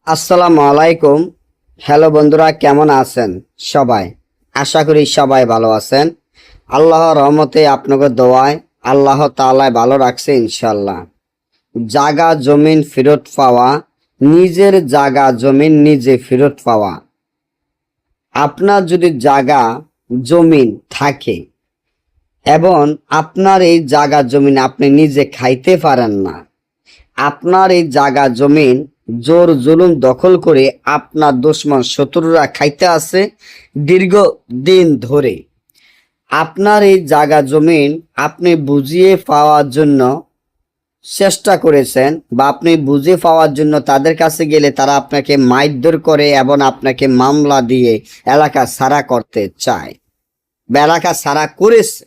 আসসালামু আলাইকুম। হ্যালো বন্ধুরা, কেমন আছেন সবাই? আশা করি সবাই ভালো আছেন। আল্লাহর রহমতে আপনাকে দোয়ায় আল্লাহ তাআলা ভালো রাখছে ইনশাল্লাহ। জাগা জমিন ফেরত পাওয়া, নিজের জাগা জমিন নিজে ফেরত পাওয়া। আপনার যদি জাগা জমিন থাকে এবং আপনার এই জাগা জমিন আপনি নিজে খাইতে পারেন না, আপনার এই জাগা জমিন জোর জুলুম দখল করে আপনার দুশমন শত্রুরা খাইতে আছে দীর্ঘ দিন ধরে। আপনার এই জাগা জমিন আপনি বুঝিয়ে পাওয়ার জন্য চেষ্টা করেছেন বা আপনি বুঝে পাওয়ার জন্য তাদের কাছে গেলে তারা আপনাকে মারধর করে এবং আপনাকে মামলা দিয়ে এলাকা ছাড়া করতে চায় বা এলাকা ছাড়া করেছে।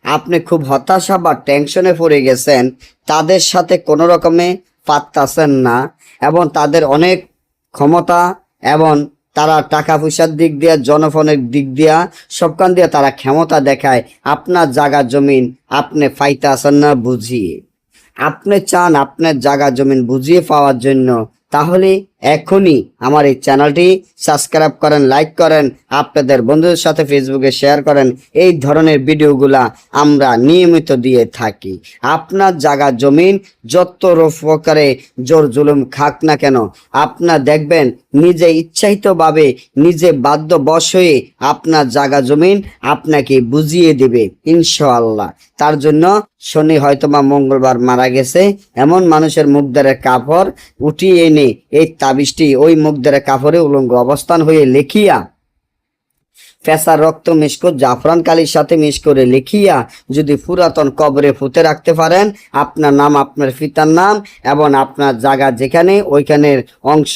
আপনি খুব হতাশা বা টেনশনে পড়ে গেছেন, তাদের সাথে কোনো রকমে পারতাছেন না এবং তাদের অনেক ক্ষমতা এবং তারা টাকা পয়সার দিক দিয়ে জনগণের দিক দিয়া সবখান দিয়ে তারা ক্ষমতা দেখায়। আপনার জায়গা জমিন আপনি পাইতাছেন না বুঝিয়ে। আপনি চান আপনার জায়গা জমিন বুঝিয়ে পাওয়ার জন্য, তাহলে এখনই আমার এই চ্যানেলটি সাবস্ক্রাইব করেন, লাইক করেন, আপনাদের বন্ধুদের সাথে ফেসবুকে শেয়ার করেন। এই ধরনের ভিডিওগুলা আমরা নিয়মিত দিয়ে থাকি। আপনার জায়গা জমিন যত প্রকারে জোর জুলুম খাক না কেন, আপনার দেখবেন নিজে ইচ্ছাহিতভাবে নিজে বাধ্যবশ হয়ে আপনার জায়গা জমিন আপনাকে বুঝিয়ে দেবে ইনশাআল্লাহ। তার জন্য শনি হয়তোবা মঙ্গলবার মারা গেছে, এমন মানুষের মুখ দ্বারা কাপড় উঠিয়ে এনে এই তাবিজটি ওই মুখ দ্বারা কাপড়ে উলঙ্গ অবস্থান হয়ে লিখিয়া ফেসার রক্ত মিশ করে জাফরান কালির সাথে মিশ করে লিখিয়া যদি পুরাতন কবরে পুঁতে রাখতে পারেন, আপনার নাম, আপনার পিতার নাম এবং আপনার জায়গা যেখানে ওইখানের অংশ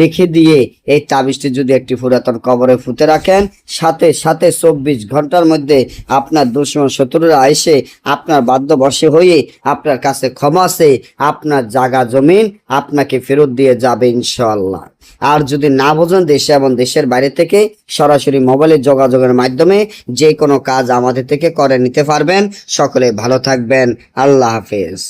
লিখে দিয়ে এই তাবিজটি যদি একটি পুরাতন কবরে পুঁতে রাখেন, সাথে সাথে 24 ঘন্টার মধ্যে আপনার দুশমন শত্রুরা এসে আপনার বাধ্যবশে হয়ে আপনার কাছে ক্ষমা চেয়ে আপনার জায়গা জমিন আপনাকে ফেরত দিয়ে যাবে ইনশাআল্লাহ। আর যদি না বোঝেন, দেশে এবং দেশের বাইরে থেকে সরাসরি মোবাইলে যোগাযোগের মাধ্যমে যে কোনো কাজ আমাদের থেকে করে নিতে পারবেন। সকলে ভালো থাকবেন। আল্লাহ হাফেজ।